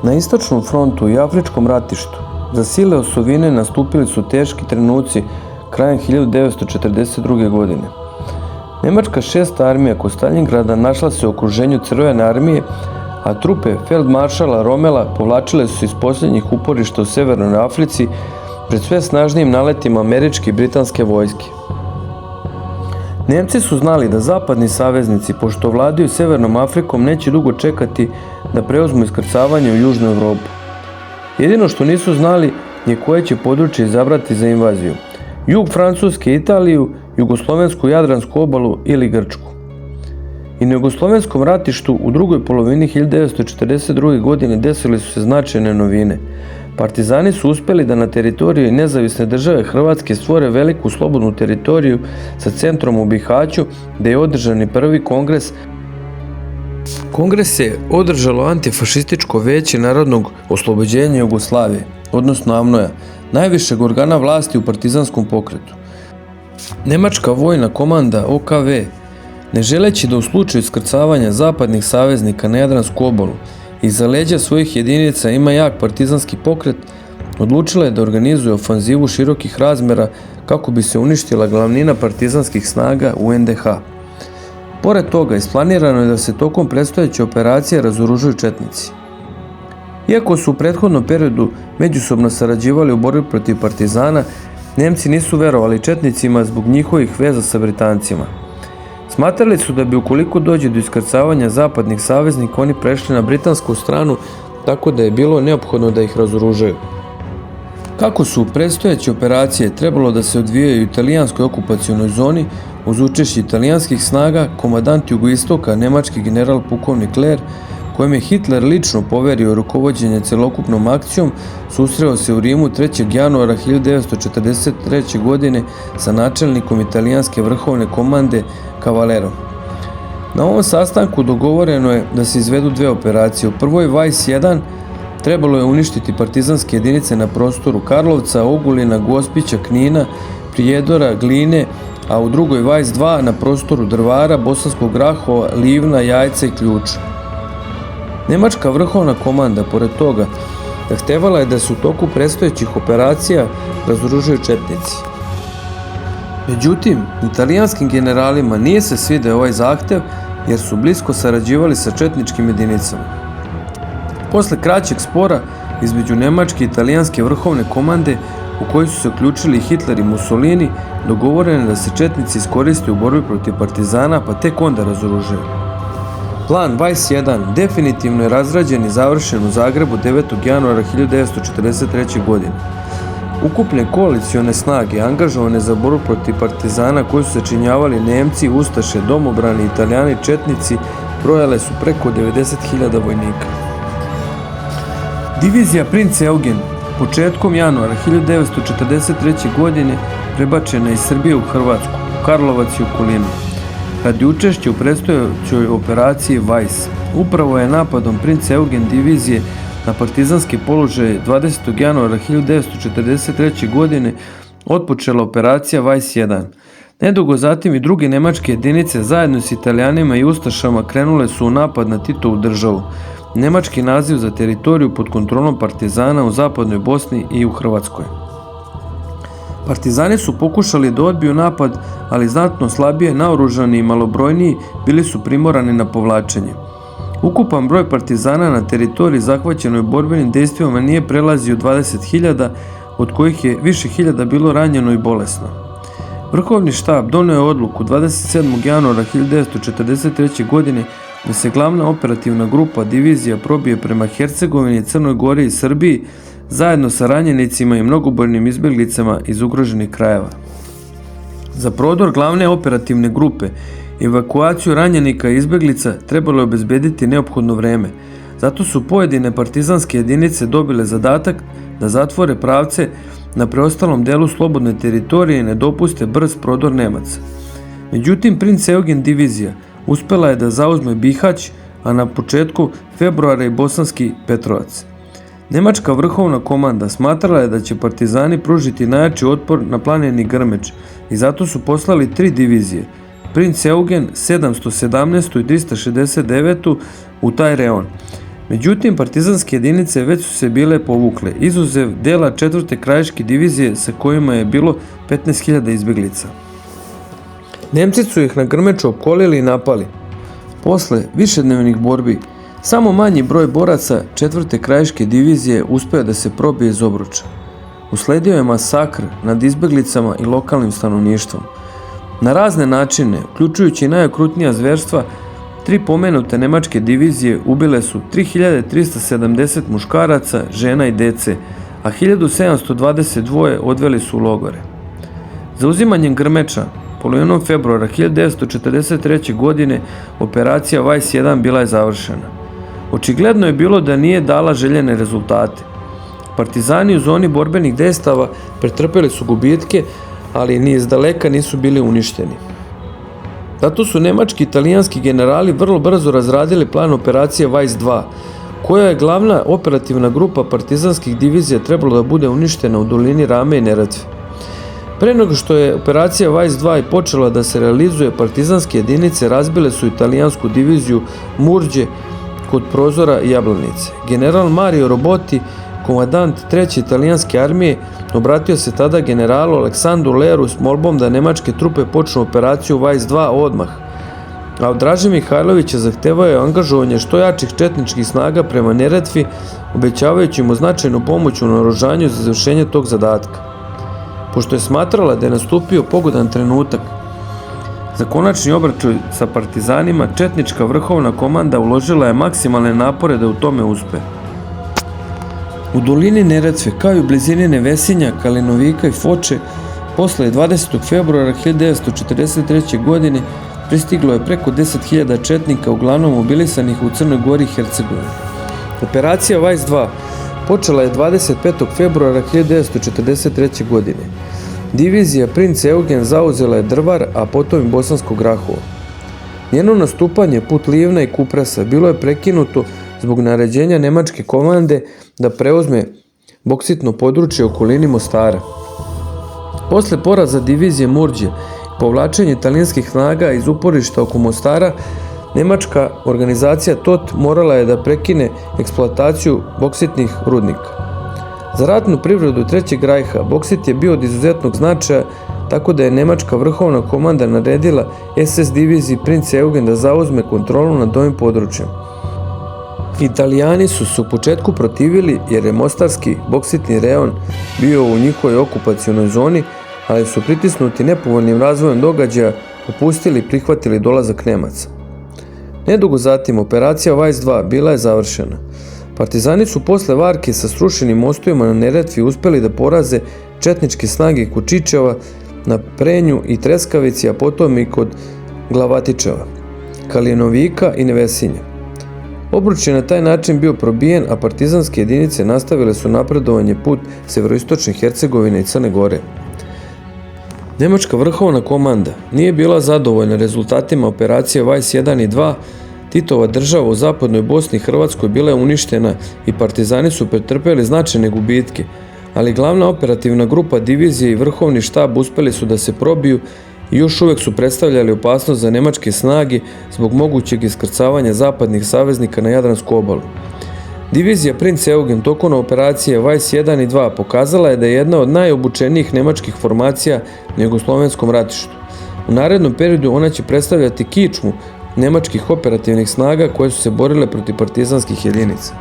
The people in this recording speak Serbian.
Na istočnom frontu i afričkom ratištu za sile osovine nastupili su teški trenuci krajem 1942. godine. Nemačka 6. armija kod Staljingrada našla se u okruženju Crvene armije, a trupe feldmaršala Romela povlačile su se iz posljednjih uporišta u Severnoj Africi pred sve snažnijim naletima američke i britanske vojske. Nemci su znali da zapadni saveznici, pošto vladaju Severnom Afrikom, neće dugo čekati da preuzmu iskrcavanje u Južnu Evropu. Jedino što nisu znali je koje će područje izabrati za invaziju: jug Francuske, Italiju, jugoslovensku Jadransku obalu ili Grčku. I na jugoslovenskom ratištu u drugoj polovini 1942. godine desile su se značajne novine. Partizani su uspjeli da na teritoriji nezavisne države Hrvatske stvore veliku slobodnu teritoriju sa centrom u Bihaću, gdje je održan i prvi kongres. Kongres je održalo Antifašističko veće narodnog oslobođenja Jugoslavije, odnosno AVNOJ-a, najvišeg organa vlasti u partizanskom pokretu. Nemačka vojna komanda OKV, ne želeći da u slučaju iskrcavanja zapadnih saveznika na Jadransku obalu iza leđa svojih jedinica ima jak partizanski pokret, odlučila je da organizuje ofanzivu širokih razmjera kako bi se uništila glavnina partizanskih snaga u NDH. Pored toga, isplanirano je da se tokom predstojeće operacije razoružuju četnici. Iako su u prethodnom periodu međusobno sarađivali u borbi protiv partizana, Nemci nisu verovali četnicima zbog njihovih veza sa Britancima. Smatrali su da bi, ukoliko dođe do iskrcavanja zapadnih saveznika, oni prešli na britansku stranu, tako da je bilo neophodno da ih razoružaju. Kako su predstojeće operacije trebalo da se odvijaju u italijanskoj okupacionoj zoni uz učešće italijanskih snaga, komandant jugoistoka, nemački general pukovnik Ler, kojem je Hitler lično poverio rukovođenje celokupnom akcijom, susreo se u Rimu 3. januara 1943. godine sa načelnikom italijanske vrhovne komande Cavalerom. Na ovom sastanku dogovoreno je da se izvedu dve operacije. U prvoj Weiss 1 trebalo je uništiti partizanske jedinice na prostoru Karlovca, Ogulina, Gospića, Knina, Prijedora, Gline, a u drugoj Weiss 2 na prostoru Drvara, Bosanskog Grahova, Livna, Jajca i Ključa. Nemačka vrhovna komanda, pored toga, zahtevala je da se u toku predstojećih operacija razoružaju četnici. Međutim, italijanskim generalima nije se svideo ovaj zahtev jer su blisko sarađivali sa četničkim jedinicama. Posle kraćeg spora između nemačke i italijanske vrhovne komande, u kojoj su se uključili Hitler i Mussolini, dogovoreno je da se četnici iskoriste u borbi protiv partizana, pa tek onda razoružaju. Plan Weiss 1 definitivno je razrađen i završen u Zagrebu 9. januara 1943. godine. Ukupne koalicione snage angažovane za borbu protiv partizana, koji su sačinjavali Nemci, Ustaše, domobrani, Italijani, četnici, brojale su preko 90.000 vojnika. Divizija Princ Eugen početkom januara 1943. godine prebačena iz Srbije u Hrvatsku, u Karlovac i okolinu, radi učešća u predstojećoj operaciji Weiss. Upravo je napadom Princ Eugen divizije na partizanske položaje 20. januara 1943. godine otpočela operacija Weiss 1. Nedugo zatim i druge nemačke jedinice zajedno s Italijanima i Ustašama krenule su u napad na Titovu državu, nemački naziv za teritoriju pod kontrolom partizana u zapadnoj Bosni i u Hrvatskoj. Partizani su pokušali da odbiju napad, ali znatno slabije naoružani i malobrojniji bili su primorani na povlačenje. Ukupan broj partizana na teritoriji zahvaćenoj borbenim dejstvima nije prelazio 20.000, od kojih je više hiljada bilo ranjeno i bolesno. Vrhovni štab doneo je odluku 27. januara 1943. godine da se glavna operativna grupa divizija probije prema Hercegovini, Crnoj Gori i Srbiji zajedno sa ranjenicima i mnogobrojnim izbjeglicama iz ugroženih krajeva. Za prodor glavne operativne grupe i evakuaciju ranjenika i izbjeglica trebalo je obezbediti neophodno vreme. Zato su pojedine partizanske jedinice dobile zadatak da zatvore pravce na preostalom delu slobodne teritorije i ne dopuste brz prodor Nemaca. Međutim, Princ Eugen divizija uspjela je da zauzme Bihać, a na početku februara i Bosanski Petrovac. Nemačka vrhovna komanda smatrala je da će partizani pružiti najjači otpor na planini Grmeč i zato su poslali 3 divizije, Princ Eugen 717. i 369. u taj reon. Međutim, partizanske jedinice već su se bile povukle, izuzev dela 4. krajiške divizije sa kojima je bilo 15.000 izbjeglica. Nemci su ih na grmeču opkolili i napali. Posle višednevnih borbi, samo manji broj boraca 4. krajiške divizije uspeo da se probije iz obruča. Usledio je masakr nad izbjeglicama i lokalnim stanovništvom. Na razne načine, uključujući najokrutnija zverstva, 3 pomenute nemačke divizije ubile su 3370 muškaraca, žena i dece, a 1722 odveli su u logore. Zauzimanjem Grmeča, polovinom februara 1943. godine, operacija Vajs 1 bila je završena. Očigledno je bilo da nije dala željene rezultate. Partizani u zoni borbenih dejstava pretrpeli su gubitke, ali ni iz daleka nisu bili uništeni. Zato su nemački i italijanski generali vrlo brzo razradili plan operacije Vajs 2, koja je glavna operativna grupa partizanskih divizija trebalo da bude uništena u dolini Rame i Neretve. Pre nego što je operacija Vajs 2 i počela da se realizuje, partizanske jedinice razbile su italijansku diviziju Murđe kod prozora Jablanice. General Mario Roboti, komandant 3. italijanske armije, obratio se tada generalu Aleksandru Leru s molbom da nemačke trupe počnu operaciju Vajs 2 odmah, a od Draže Mihajlovića zahtevao je angažovanje što jačih četničkih snaga prema Neretvi, obećavajući mu značajnu pomoć u naoružanju za završenje tog zadatka. Pošto je smatrala da je nastupio pogodan trenutak za konačni obračun sa partizanima, četnička vrhovna komanda uložila je maksimalne napore da u tome uspe. U dolini Neretve, kao i u blizini Nevesinja, Kalinovika i Foče, posle 20. februara 1943. godine pristiglo je preko 10.000 četnika, uglavnom mobilisanih u Crnoj Gori i Hercegovini. Operacija Vajs 2 počela je 25. februara 1943. godine. Divizija Princ Eugen zauzela je Drvar, a potom i Bosansko Grahovo. Njeno nastupanje put Livna i Kupresa bilo je prekinuto zbog naređenja nemačke komande da preuzme boksitno područje u okolini Mostara. Posle poraza divizije Murđe i povlačenja italijanskih snaga iz uporišta oko Mostara, nemačka organizacija TOT morala je da prekine eksploataciju boksitnih rudnika. Za ratnu privredu Trećeg rajha boksit je bio od izuzetnog značaja, tako da je nemačka vrhovna komanda naredila SS diviziji Princ Eugen da zauzme kontrolu nad ovim područjem. Italijani su se u početku protivili jer je mostarski boksitni rejon bio u njihovoj okupacionoj zoni, ali su pritisnuti nepovoljnim razvojem događaja opustili i prihvatili dolazak Nemaca. Nedugo zatim operacija Vajs 2 bila je završena. Partizani su posle varke sa srušenim mostovima na Neretvi uspeli da poraze četničke snage kod Čičeva, na Prenju i Treskavici, a potom i kod Glavatičeva, Kalinovika i Nevesinja. Obruč je na taj način bio probijen, a partizanske jedinice nastavile su napredovanje put severoistočne Hercegovine i Crne Gore. Nemačka vrhovna komanda nije bila zadovoljna rezultatima operacije Vajs 1 i 2, Titova država u zapadnoj Bosni i Hrvatskoj bila je uništena i partizani su pretrpeli značajne gubitke, ali glavna operativna grupa divizije i vrhovni štab uspeli su da se probiju i još uvek su predstavljali opasnost za nemačke snage zbog mogućeg iskrcavanja zapadnih saveznika na Jadransku obalu. Divizija Princ Eugen tokom operacije Vajs 1 i 2 pokazala je da je jedna od najobučenijih nemačkih formacija na jugoslovenskom ratištu. U narednom periodu ona će predstavljati kičmu nemačkih operativnih snaga koje su se borile protiv partizanskih jedinica.